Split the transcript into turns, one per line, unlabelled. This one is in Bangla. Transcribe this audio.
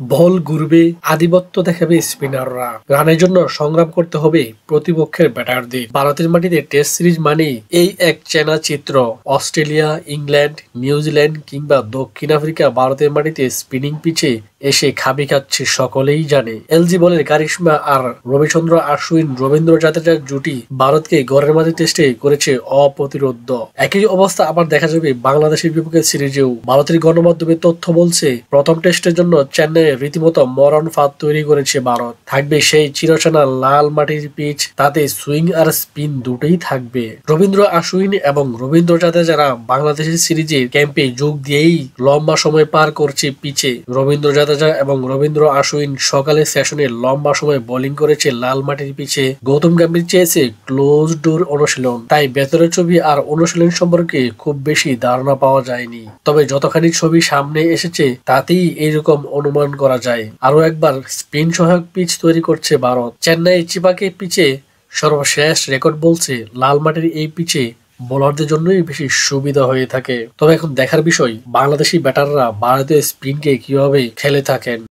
বল ঘুরবে, আধিপত্য দেখাবে স্পিনাররা, রানের জন্য সংগ্রাম করতে হবে প্রতিপক্ষের ব্যাটারদের। ভারতের মাটিতে টেস্ট সিরিজ মানেই এই এক চেনা চিত্র। অস্ট্রেলিয়া, ইংল্যান্ড, নিউজিল্যান্ড কিংবা দক্ষিণ আফ্রিকা ভারতের মাটিতে স্পিনিং পিচে এসে খাবি খাচ্ছে সকলেই জানে। এলজি বলের কারিশমা আর রবিচন্দ্র অশ্বিন রবীন্দ্র জাদেজার জুটি ভারতকে ঘরের মাঝে টেস্টে করেছে অপ্রতিরোধ্য। একই অবস্থা আবার দেখা যাবে বাংলাদেশের বিপক্ষে সিরিজেও। ভারতের গণমাধ্যমের তথ্য বলছে প্রথম টেস্টের জন্য চেন্নাইয়ে রীতিমতো মরণ ফাঁদ তৈরি করেছে ভারত। থাকবে সেই চিরচেনা লাল মাটির পিচ, তাতে সুইং আর স্পিন দুটোই থাকবে। রবীন্দ্র অশ্বিন এবং রবীন্দ্র জাদেজারা বাংলাদেশের সিরিজের ক্যাম্পে যোগ দিয়েই লম্বা সময় পার করছে পিচে। রবীন্দ্র জাদেজা এবং রবীন্দ্র অশ্বিন সকালের সেশনে লম্বা সময় বোলিং করেছে লাল মাটির পিচে। গৌতম গম্ভীর চেয়েছে ক্লোজ ডোর অনুশীলন, তাই ভেতরের ছবি আর অনুশীলন সম্পর্কে খুব বেশি ধারণা পাওয়া যায়নি। তবে যতখানি ছবি সামনে এসেছে তাতেই এইরকম অনুমান করা যায়। আরো একবার স্পিন সহায়ক পিচ তৈরি করছে ভারত। চেন্নাই চিপাকে পিচে সর্বশেষ রেকর্ড বলছে লাল মাটির এই পিচে বোলারদের জন্যই বেশি সুবিধা হয়ে থাকে। তবে এখন দেখার বিষয় বাংলাদেশি ব্যাটাররা ভারতীয় স্পিনকে কিভাবে খেলে থাকেন।